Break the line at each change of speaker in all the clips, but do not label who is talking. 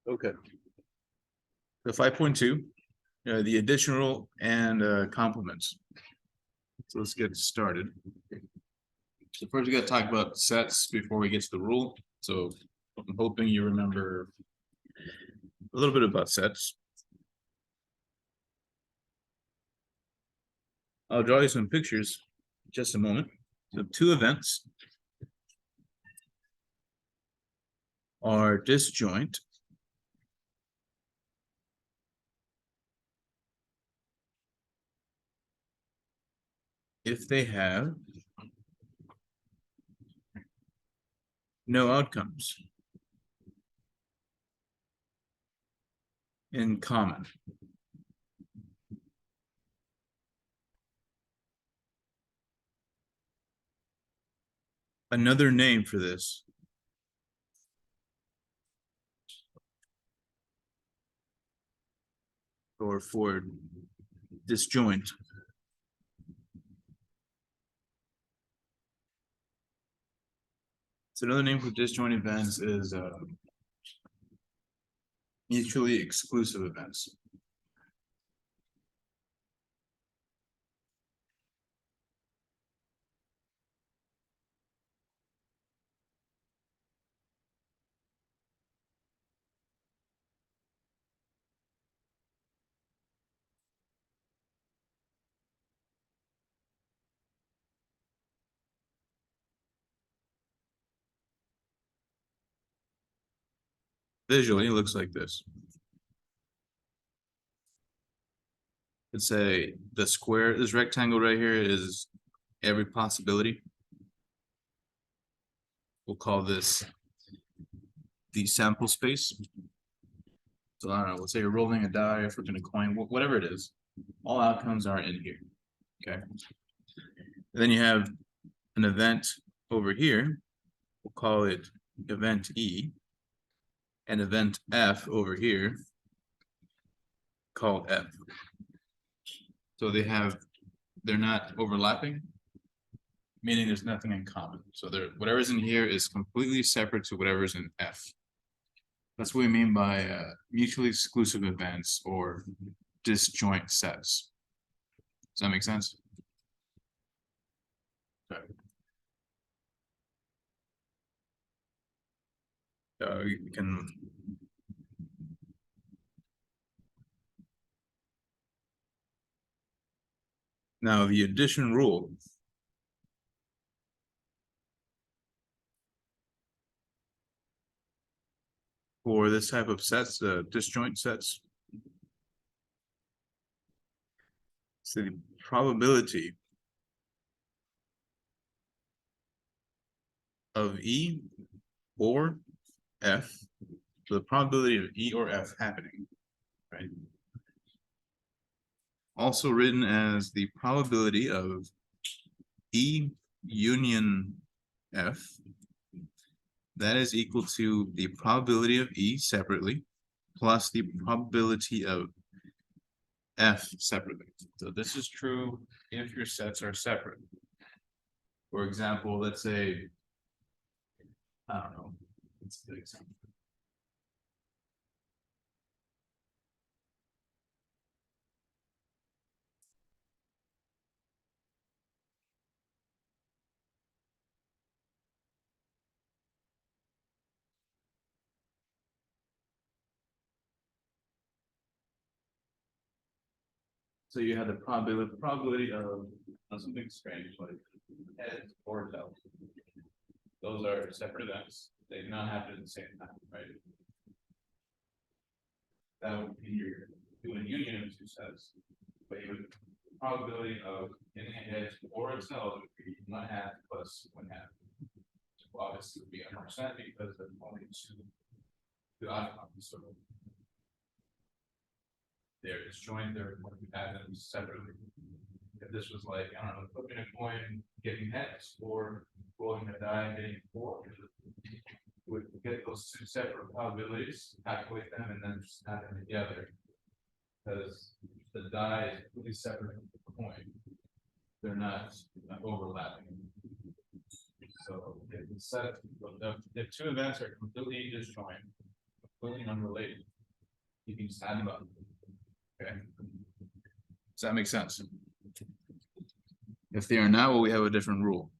Okay. So 5.2, the addition rule and complements. So let's get started. So first, we got to talk about sets before we get to the rule. So I'm hoping you remember a little bit about sets. I'll draw you some pictures in just a moment. So two events are disjoint if they have no outcomes in common. Another name for this or for disjoint so another name for disjoint events is mutually exclusive events. Visually, it looks like this. Let's say the square, this rectangle right here is every possibility. We'll call this the sample space. So I don't know, let's say you're rolling a die, flipping a coin, whatever it is, all outcomes are in here. Okay. And then you have an event over here. We'll call it event E. And event F over here called F. So they're not overlapping, meaning there's nothing in common. So whatever's in here is completely separate to whatever's in F. That's what we mean by mutually exclusive events or disjoint sets. Does that make sense? Okay. You can now the addition rule. For this type of sets, disjoint sets, so the probability of E or F, so the probability of E or F happening, right? Also written as the probability of E union F, that is equal to the probability of E separately plus the probability of F separately. So this is true if your sets are separate. For example, let's say, I don't know, it's a good example. So you have the probability of something strange like heads or tails. Those are separate events. They do not happen at the same time, right? That would be your doing union of two sets. But you would probability of getting a head or a tails would be 1/2 plus 1/2. Well, obviously it would be 100% because there's only two outcomes. So they're disjoint, they're going to have them separately. If this was like, I don't know, flipping a coin, getting heads, or rolling a die, getting 4, would get those two separate probabilities, calculate them, and then just add them together. Because the die is completely separate from the coin. They're not overlapping. So if the two events are completely disjoint, completely unrelated. You can just add them up. Okay. Does that make sense? If they are not, well, we have a different rule.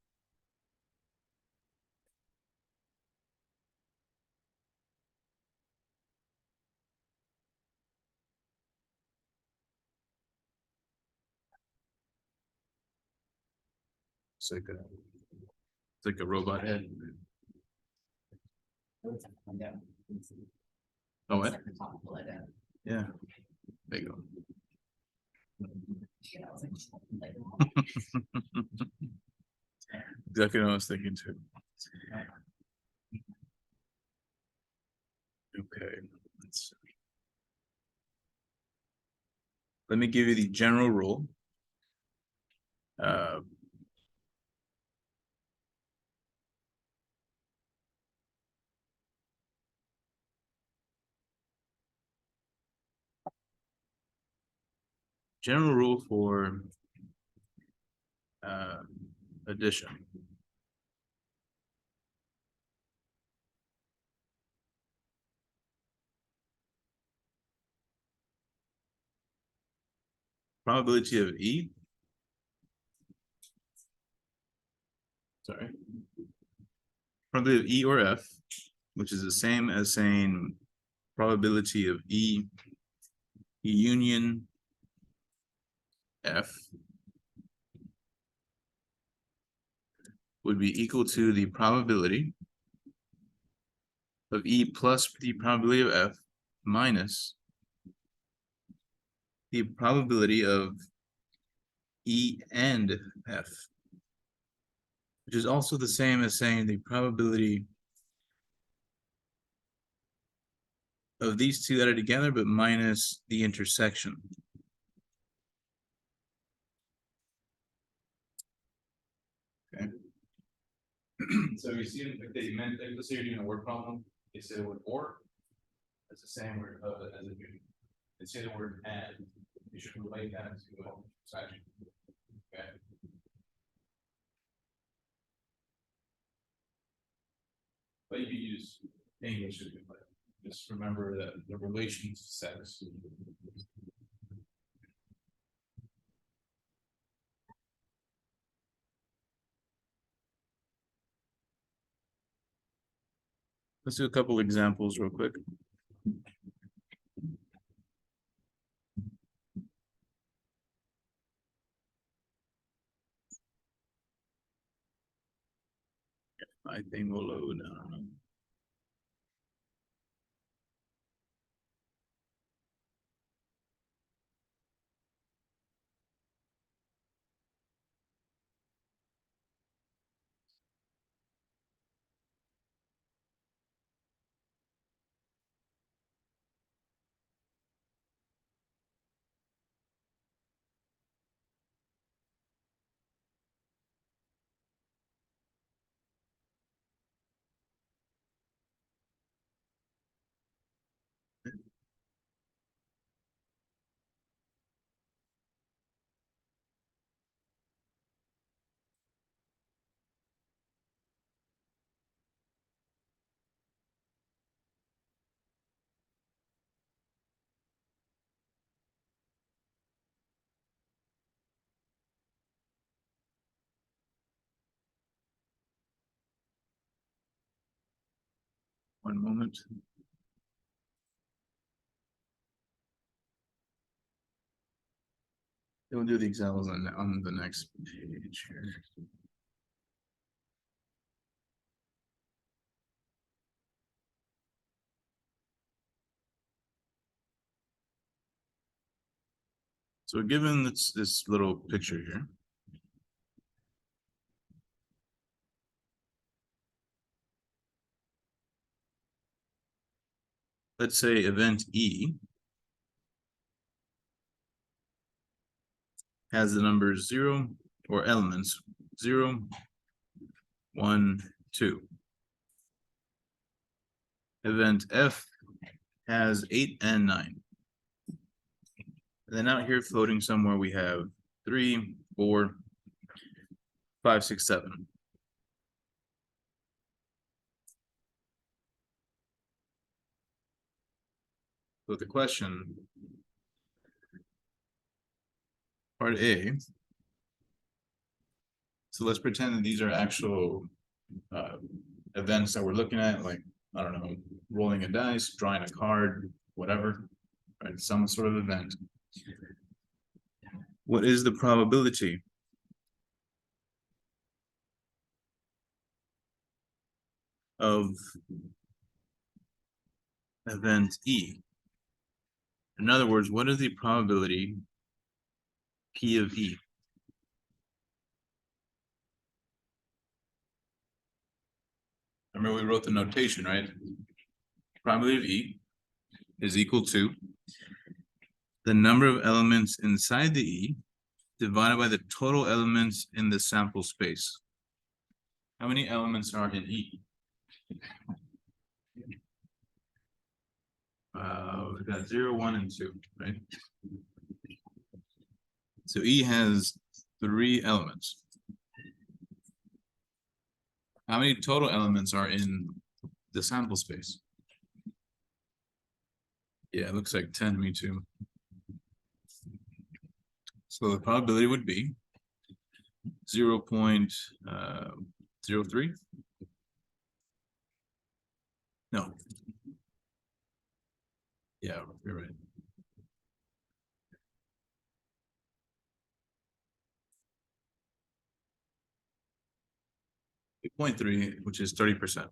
It's like a robot head. Oh, what? Yeah. There you go. Exactly what I was thinking too. Okay. Let me give you the general rule. General rule for addition. Probability of E. Sorry. Probability of E or F, which is the same as saying probability of E union F would be equal to the probability of E plus the probability of F minus the probability of E and F, which is also the same as saying the probability of these two that are together, but minus the intersection. Okay. So you see, if they meant, let's say you're doing a word problem, they say the word or, it's the same word as if you, they say the word and, you should relate that to a section. Okay. But you can use English, but just remember that the relations sex. Let's do a couple examples real quick. My thing will load now. One moment. We'll do the examples on the next page here. So given this little picture here, let's say event E has the numbers 0 or elements 0, 1, 2. Event F has 8 and 9. And then out here floating somewhere we have 3, 4, 5, 6, 7. So the question, part A. So let's pretend that these are actual events that we're looking at, like, I don't know, rolling a dice, drawing a card, whatever, right? Some sort of event. What is the probability of event E? In other words, what is the probability P of E? Remember we wrote the notation, right? Probability of E is equal to the number of elements inside the E divided by the total elements in the sample space. How many elements are in E? We've got 0, 1, and 2, right? So E has 3 elements. How many total elements are in the sample space? Yeah, it looks like 10, me too. So the probability would be 0.03. No. Yeah, you're right. 0.3, which is 30%.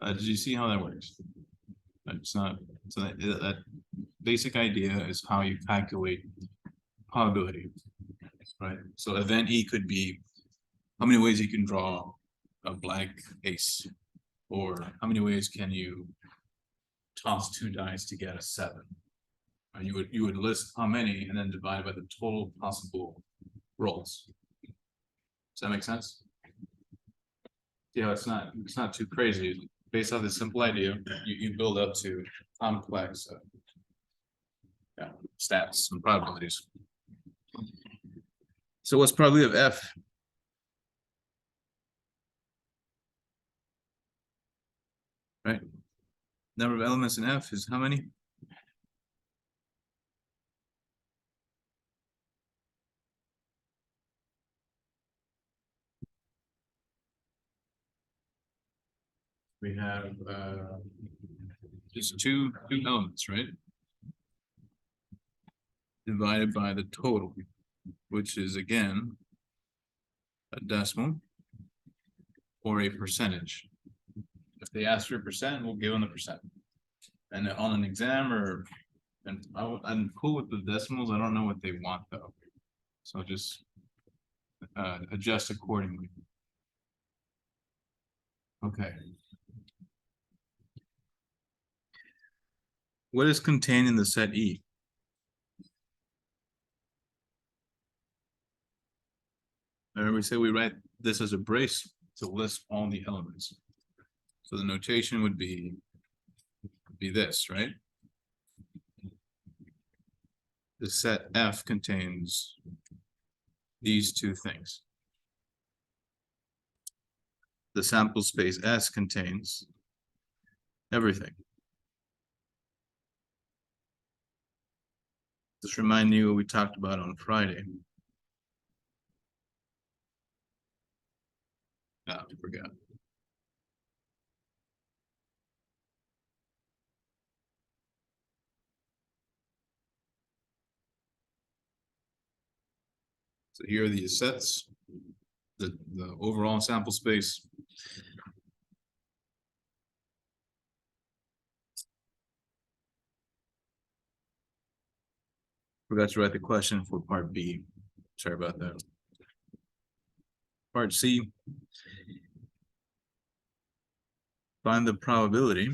Did you see how that works? It's not, so that basic idea is how you calculate probability, right? So event E could be how many ways you can draw a black ace, or how many ways can you toss 2 dice to get a 7? You would list how many and then divide by the total possible rolls. Does that make sense? Yeah, it's not too crazy. Based off this simple idea, you build up to complex stats and probabilities. So what's probability of F? Right? Number of elements in F is how many? We have just two elements, right? Divided by the total, which is again a decimal or a percentage. If they ask for a percent, we'll give them the percent. And on an exam, I'm cool with the decimals. I don't know what they want though, so just adjust accordingly. Okay. What is contained in the set E? Remember we said we write this as a brace to list all the elements. So the notation would be this, right? The set F contains these 2 things. The sample space S contains everything. Just remind you what we talked about on Friday. I forgot. So here are the sets, the overall sample space. Forgot to write the question for part B. Sorry about that. Part C. Find the probability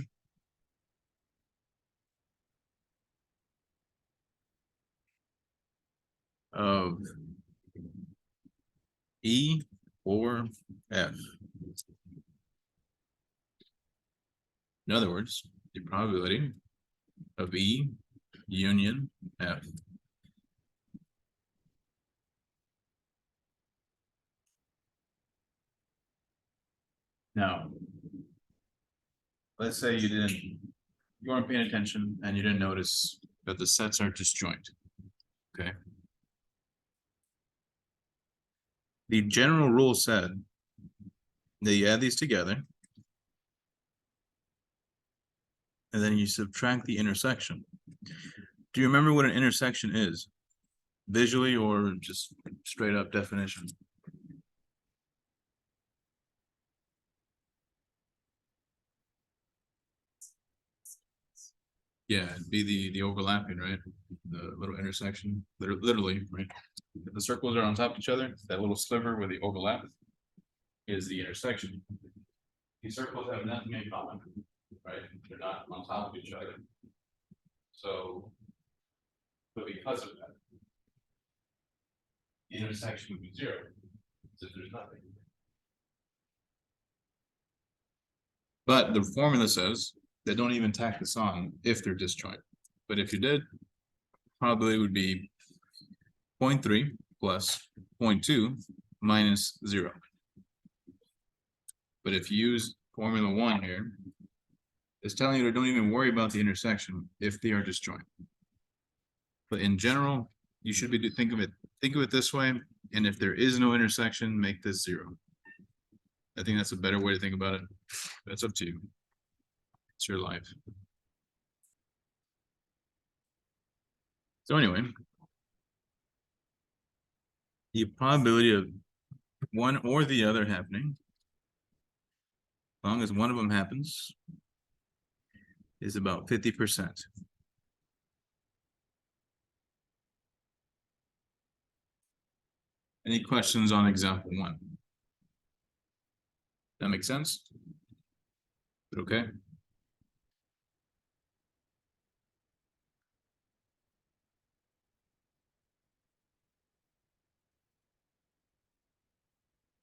of E or F. In other words, the probability of E union F now, let's say you weren't paying attention and you didn't notice that the sets are disjoint. Okay. The general rule said that you add these together and then you subtract the intersection. Do you remember what an intersection is? Visually or just straight up definition? Yeah, it'd be the overlapping, right? The little intersection, literally, right? If the circles are on top of each other, that little sliver where they overlap is the intersection. These circles have nothing in common, right? They're not on top of each other. So, but because of that, the intersection would be zero, as if there's nothing. But the formula says they don't even tack this on if they're disjoint. But if you did, probably would be 0.3 plus 0.2 minus 0. But if you use formula 1 here, it's telling you to don't even worry about the intersection if they are disjoint. But in general, you should be think of it this way, and if there is no intersection, make this 0. I think that's a better way to think about it. That's up to you. It's your life. So anyway, the probability of one or the other happening, as long as one of them happens, is about 50%. Any questions on example 1? That makes sense? Okay.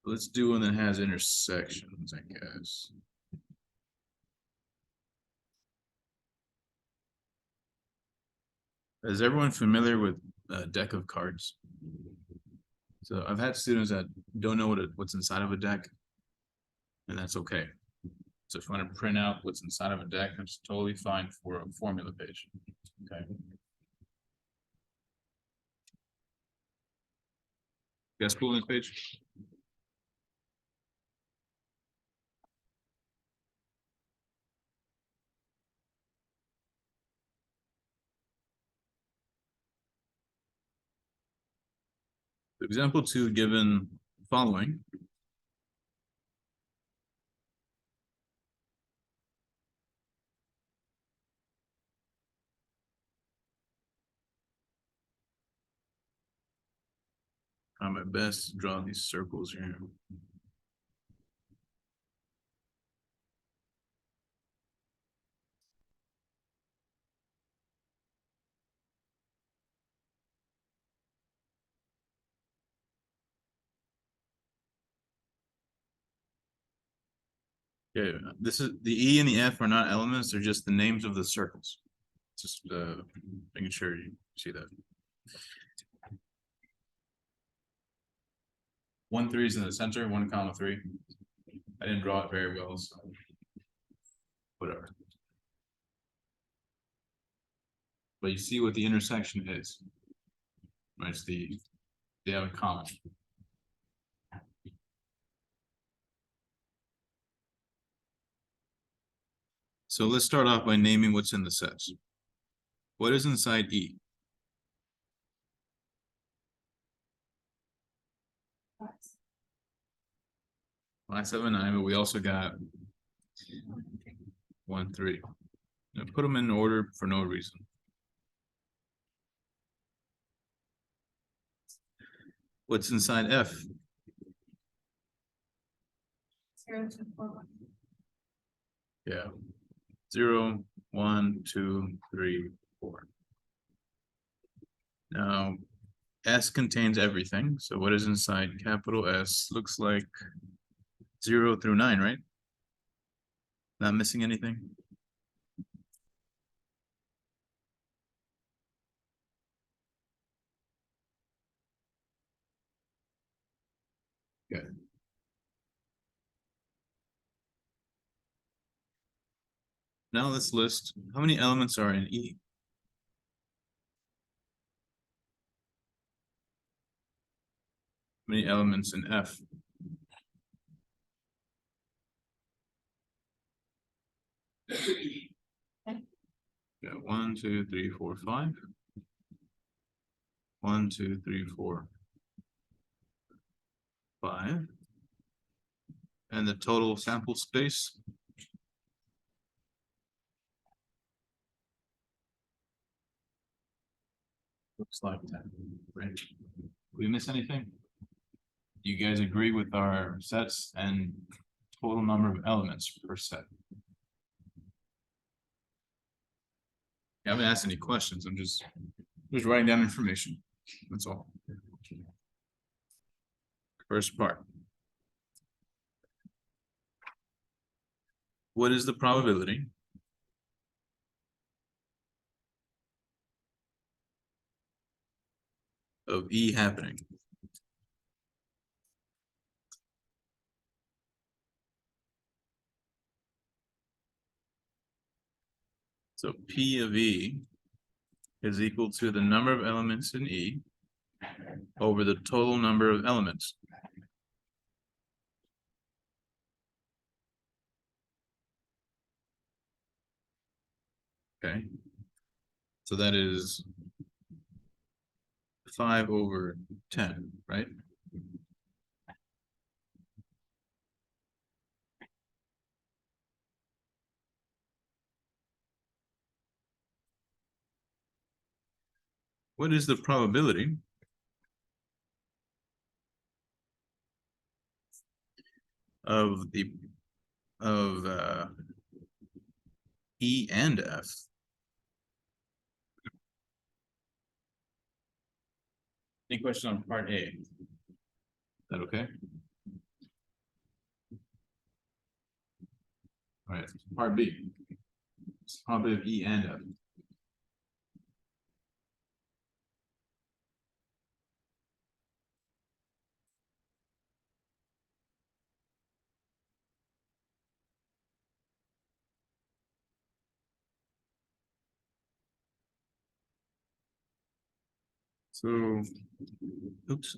Let's do one that has intersections, I guess. Is everyone familiar with a deck of cards? So I've had students that don't know what's inside of a deck, and that's okay. So if you want to print out what's inside of a deck, that's totally fine for a formula page. Okay. You guys cool on this page? Example 2 given following. Try my best to draw these circles here. Okay, this is the E and the F are not elements, they're just the names of the circles. Just making sure you see that. 1, 3 is in the center, 1,3. I didn't draw it very well, so whatever. But you see what the intersection is. Right, it's they have in common. So let's start off by naming what's in the sets. What is inside E? 5, 7, 9, but we also got 1, 3. Now put them in order for no reason. What's inside F?
0, 2, 4, 1.
Yeah. 0, 1, 2, 3, 4. Now, S contains everything. So what is inside capital S? Looks like 0 through 9, right? Not missing anything? Now let's list how many elements are in E. How many elements in F? Yeah, 1, 2, 3, 4, 5. 1, 2, 3, 4, 5. And the total sample space. Looks like that, right? We miss anything? Do you guys agree with our sets and total number of elements per set? I haven't asked any questions. I'm just writing down information. That's all. First part. What is the probability of E happening? So P of E is equal to the number of elements in E over the total number of elements. Okay. So that is 5 over 10, right? What is the probability of E and F? Any question on part A? Is that okay? All right, part B. It's probability of E and F. So, oops.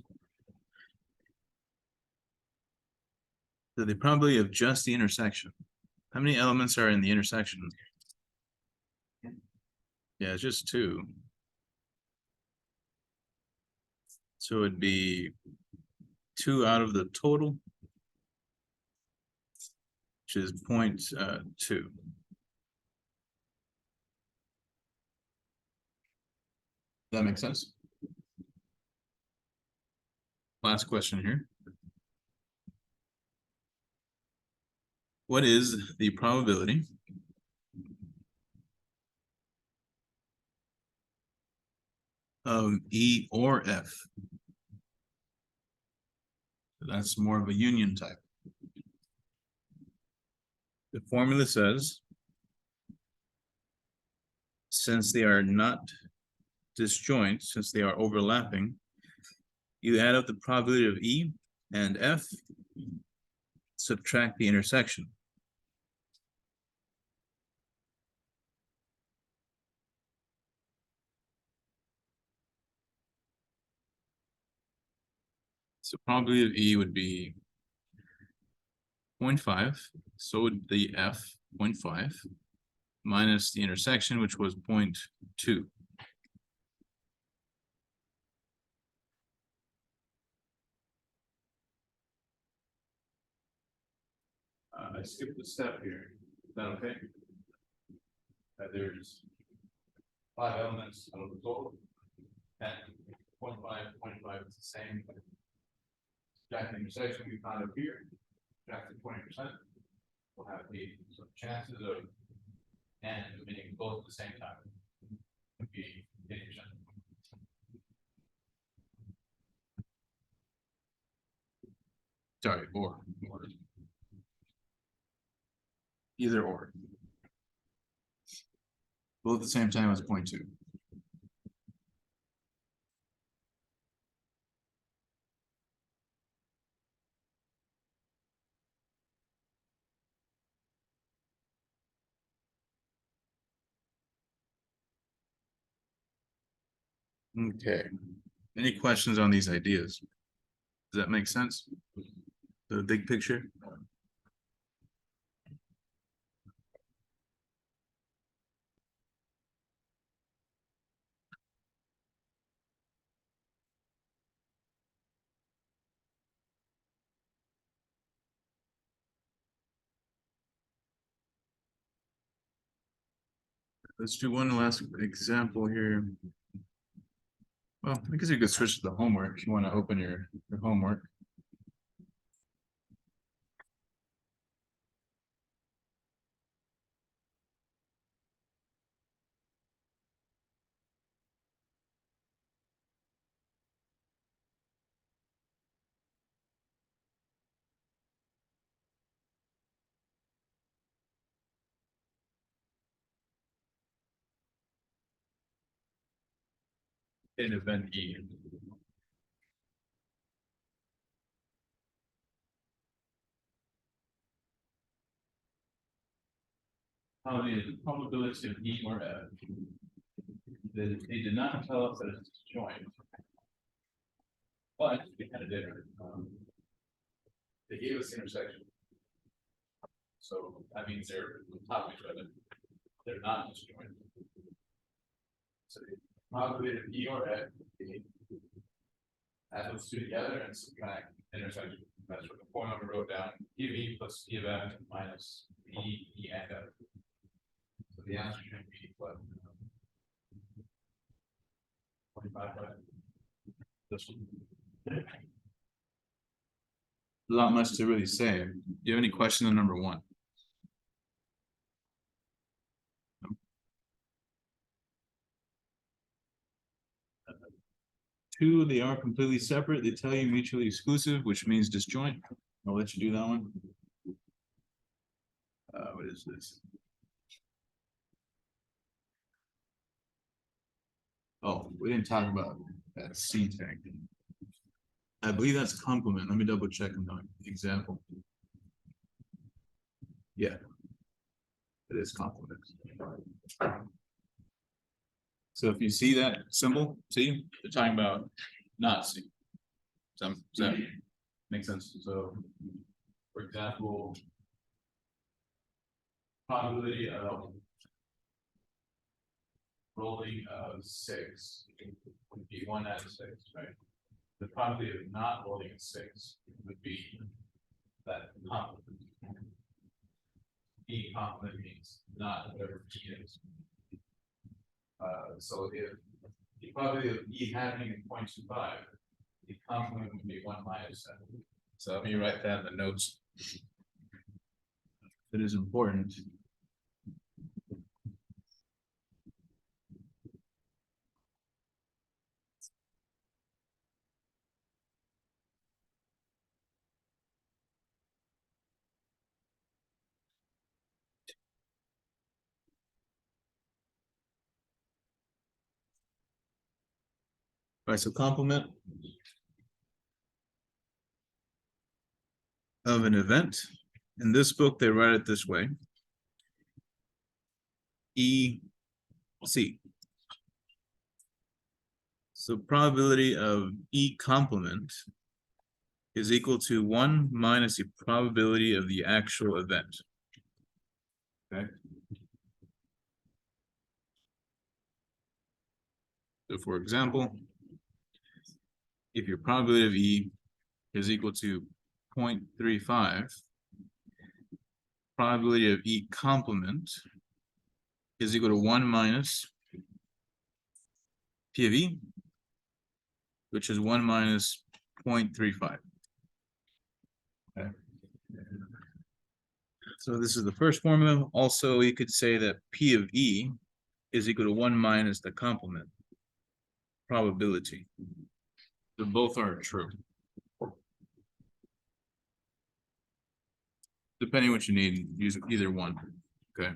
So the probability of just the intersection. How many elements are in the intersection? Yeah, it's just 2. So it'd be 2 out of the total, which is 0.2. That makes sense? Last question here. What is the probability of E or F? That's more of a union type. The formula says, since they are not disjoint, since they are overlapping, you add up the probability of E and F, subtract the intersection. So probability of E would be 0.5, so would the F 0.5 minus the intersection, which was 0.2. I skipped a step here. Is that okay? There's 5 elements out of the total. And 0.5, 0.5 is the same. Subtract the intersection we found up here. Subtract the 20%. We'll have the chances of and meaning both at the same time. Would be 80%. Sorry, or. Either or. Both at the same time as 0.2. Okay. Any questions on these ideas? Does that make sense? The big picture? Let's do one last example here. Well, I guess you could switch to the homework if you want to open your homework. In event E. How the probability of E or F. They did not tell us that it's disjoint. But we kind of did. They gave us the intersection. So that means they're on top of each other. They're not disjoint. So the probability of E or F, add those two together and subtract intersection. That's what the formula we wrote down. P of E plus P of F minus E and F. So the answer should be what? 25, right? This one. Not much to really say. Do you have any question on number one? Two, they are completely separate. They tell you mutually exclusive, which means disjoint. I'll let you do that one. What is this? Oh, we didn't talk about that C tag. I believe that's complement. Let me double check on the example. Yeah, it is complement. So if you see that symbol, see, they're talking about not C. Does that make sense? So, for example, probability of rolling of 6 would be 1 out of 6, right? The probability of not rolling a 6 would be that complement. E complement means not whatever P is. So if the probability of E happening in 0.25, the complement would be 1 minus 7. So let me write that in the notes. It is important. All right, so complement of an event. In this book, they write it this way. EC. So probability of E complement is equal to 1 minus the probability of the actual event. Okay. So for example, if your probability of E is equal to 0.35, probability of E complement is equal to 1 minus P of E, which is 1 minus 0.35. Okay. So this is the first formula. Also, you could say that P of E is equal to 1 minus the complement probability. So both are true. Depending what you need, use either one. Okay.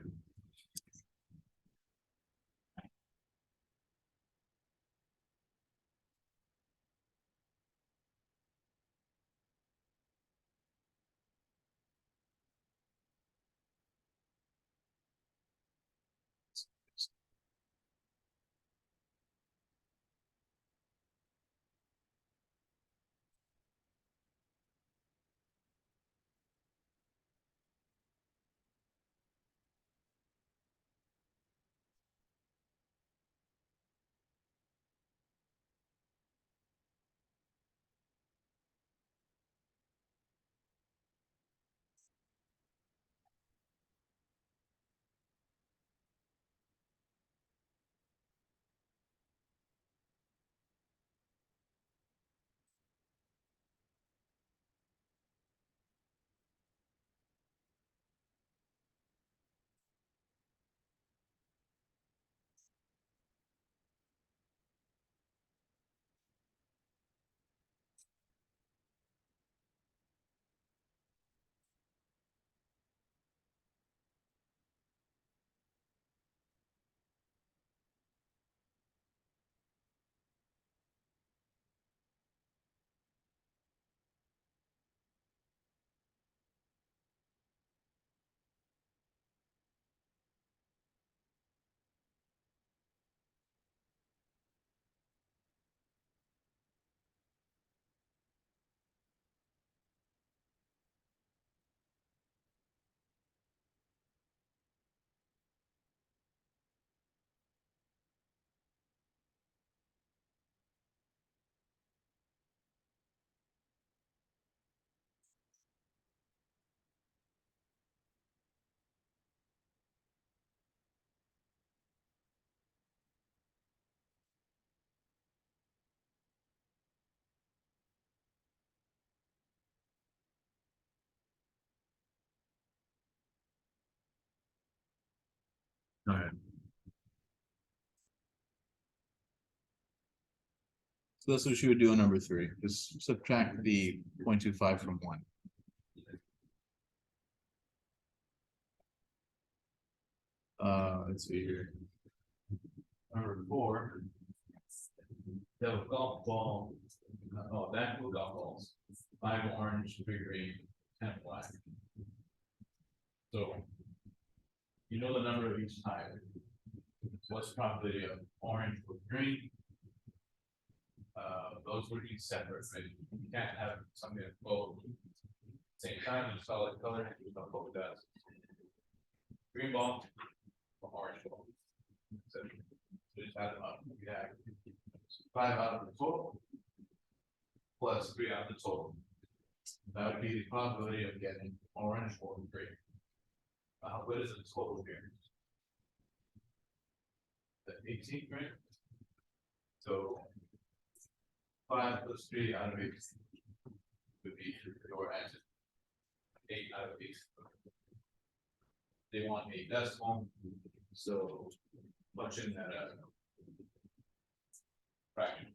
Alright. So that's what you would do on number three, just subtract the 0.25 from one. Let's see here.
Number four. The golf ball, back of golf balls, 5 orange, 3 green, 10 black. So. You know the number of each type. What's the probability of orange with green? Those would be separate, right? You can't have something that's both. Same time, in solid color, there's no both does. Green ball, or orange ball. So just add them up, you have 5 out of the total. Plus 3 out of the total. That would be the probability of getting orange or green. What is the total here? The 18th, right? So 5 plus 3 out of 8 would be your answer. 8 out of 8. They want a decimal, so punch in that fraction.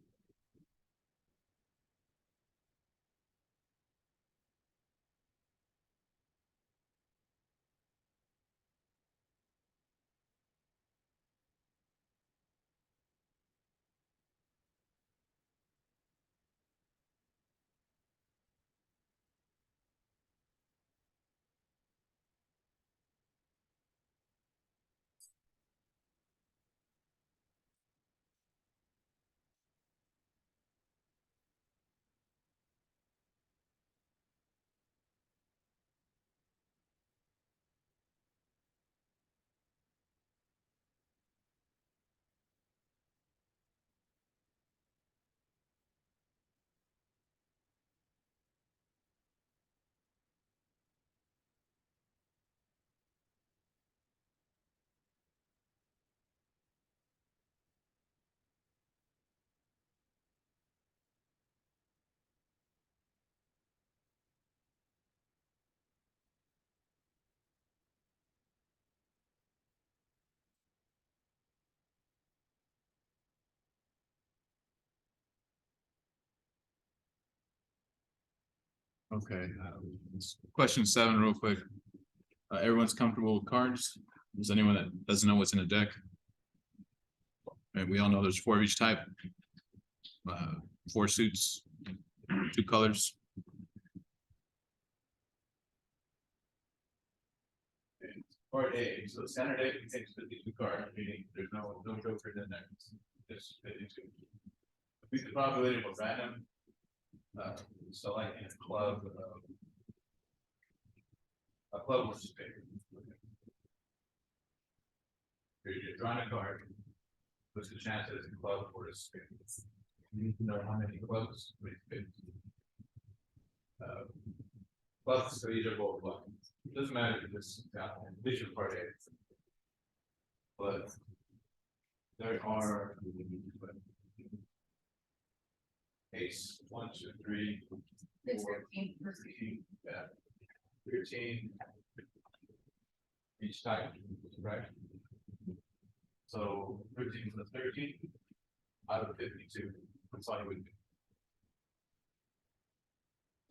Okay, question 7 real quick. Everyone's comfortable with cards? Is anyone that doesn't know what's in a deck? And we all know there's 4 of each type. 4 suits, 2 colors.
Part A, so standard A contains 52 cards, meaning there's no jokers in there. It's 52. I think the probability of a random selecting a club was just bigger. You're drawing a card. What's the chance that it's a club or a spade? You need to know how many clubs with spades. Clubs, so these are both black. It doesn't matter if this is part A. But there are ace, 1, 2, 3, 4,
It's 13.
13, yeah, 13. Each type, right? So 13 plus 13 out of 52. That's all you would do.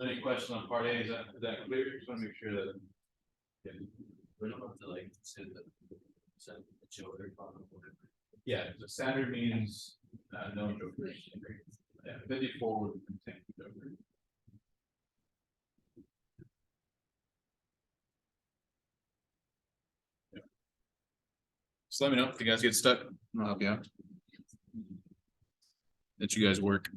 Any question on part A? Is that clear? Just want to make sure that. Yeah. We don't have to like send the children. Yeah, the standard means no jokers. Yeah, 54 would contain jokers.
So let me know if you guys get stuck. I'll help you out. Let you guys work.